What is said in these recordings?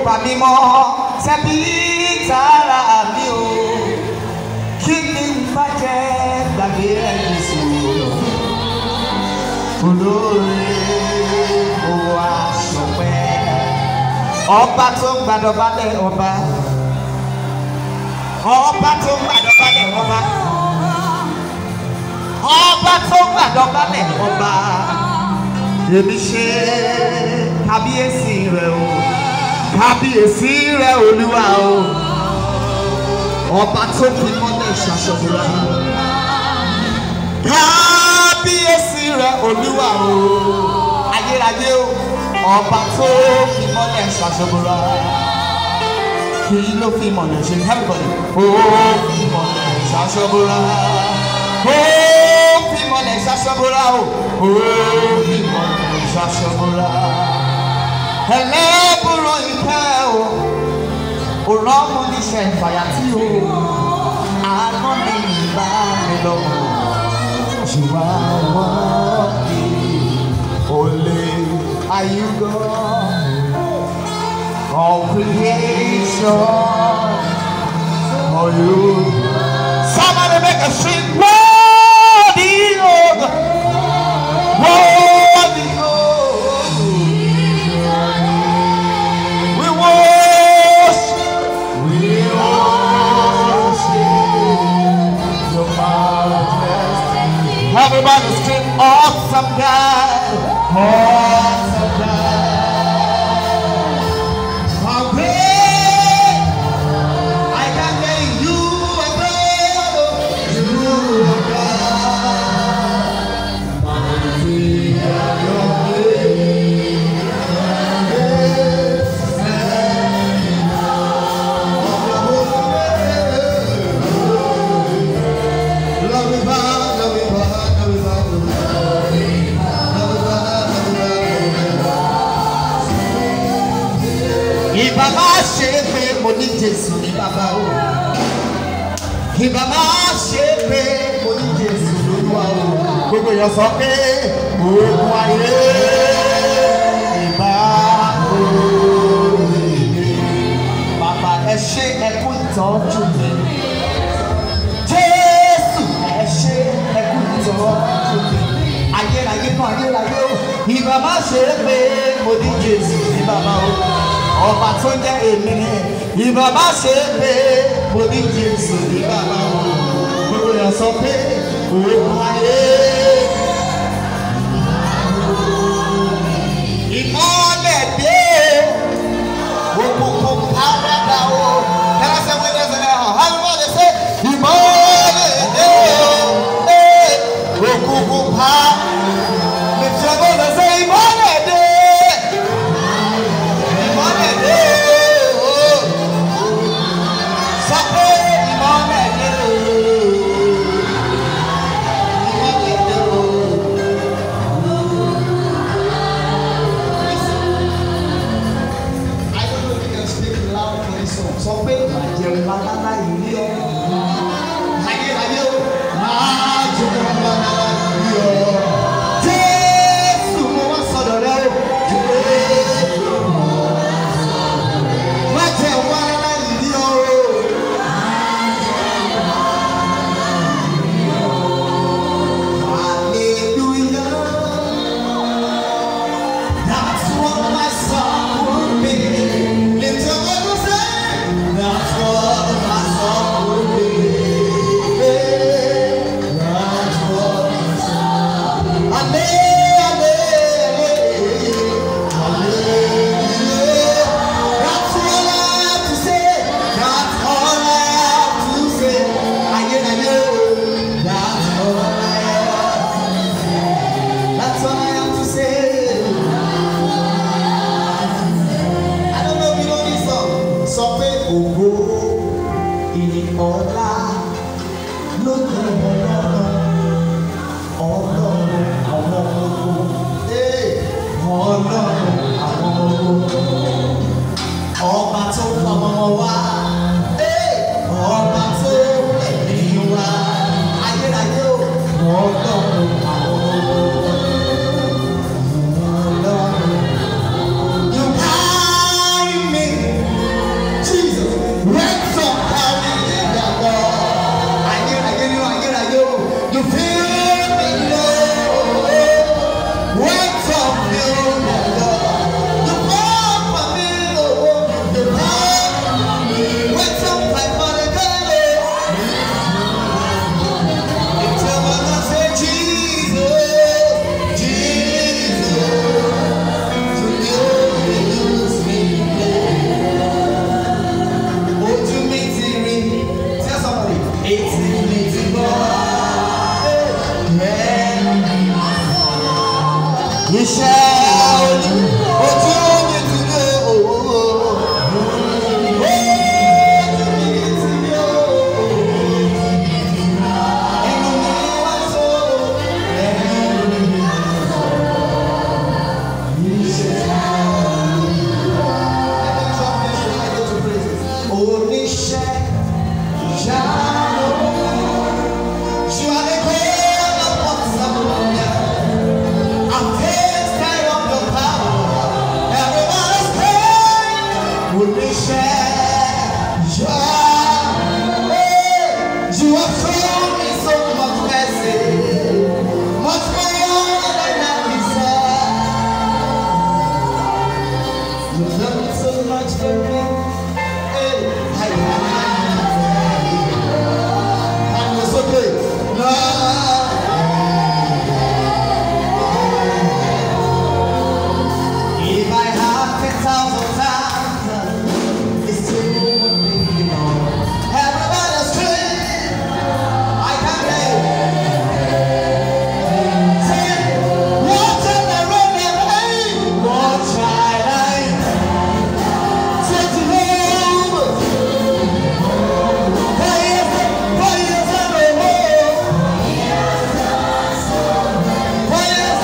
pa mí mọ́ ṣebí tara mi o kí ni n bá jẹ́ gbàgbé ẹ̀yìn sí olóore owó aṣọpẹ́ ọba tó ń gbàdọ̀bálẹ̀ ọba ọba tó ń gbàdọ̀bálẹ̀ ọba ọba tó ń gbàdọ̀bálẹ̀ ọba èmi ṣe kábíyèsí rẹ o kábíyèsí rẹ olúwa o ọba tó fi mọ́lẹ̀ ṣàṣọ̀bùrà kábíyèsí rẹ olúwa o ayérayé o ọba tó fi mọ́lẹ̀ ṣàṣọ̀bùrà kí ló fi mọ̀lẹ̀ ṣe everybody ó fi mọ̀lẹ̀ ṣàṣọ̀bùrà ó fi mọ̀lẹ̀ ṣàṣọ̀bùrà o ó fi mọ̀lẹ̀ ṣàṣọ̀bùrà ẹlẹ́bùrọ̀ ìfẹ́ o òrán mo níṣẹ́ ìfàyàtì o àánú mi ìbá mi lọ́wọ́ ṣùgbọ́n wọ́n ní olè ayúgọ́ all creation for you. Somebody make a sing worthy of worthy of we worship your majesty. Everybody sing awesome God, awesome God. Bàbá ṣe pé mo ní Jésù ní bàbá o. Kí bàbá ṣe pé mo ní Jésù lólúwa o. Gbogbo èèyàn sọ pé ogun ayé ìbá òye. Bàbá ẹ ṣe ẹkú ìtọ́jú mi. Jésù ẹ ṣe ẹkú ìtọ́jú mi. Ayérayé náà ayérayé o. Kí bàbá ṣe pé mo ní Jésù ní bàbá o. Ọba tó jẹ́ èmi ni ìbàbá ṣe pé mo ní Jésù ní bàbá o. Gbogbo èèyàn sọ pé òun ayé ìmọ́lẹ̀ dé òkùnkùn àràdà o. Tẹ́lá ṣe wọ́n ní ẹsẹ̀ náà hàn wọ́n lè ṣe ìmọ́lẹ̀ dé òkùnkùn àràdà. Lè ṣe wọ́n lè ṣe ìmọ́lẹ̀ dé. Sọ pé ìbàjẹ́ pátá ìrí ọ ayérayé o máa jẹ́ pátá ìrí ọ. You shall continue to go. You have shown me so much mercy, much more than I deserve. You've done so much for me. And it's okay. No. If I have 10,000 times, it's still one thing you know. Everybody's straight. I can't live. Say, what shall I run away? What shall I say to home? 4 years and a row. 4 years and a month. What shall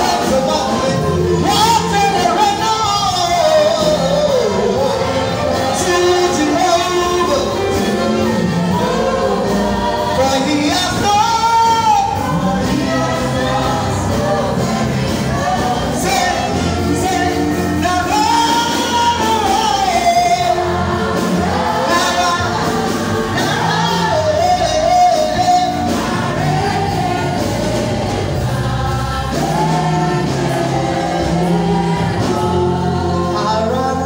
I run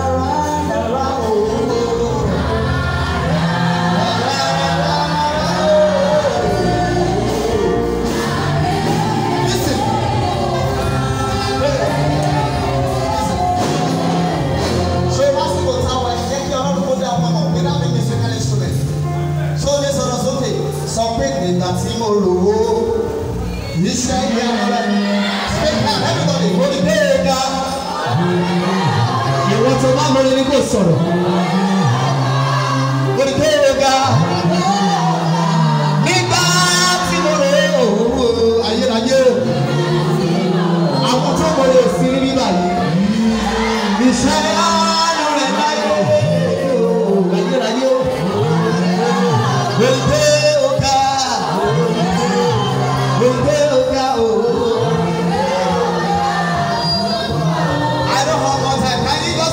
Well,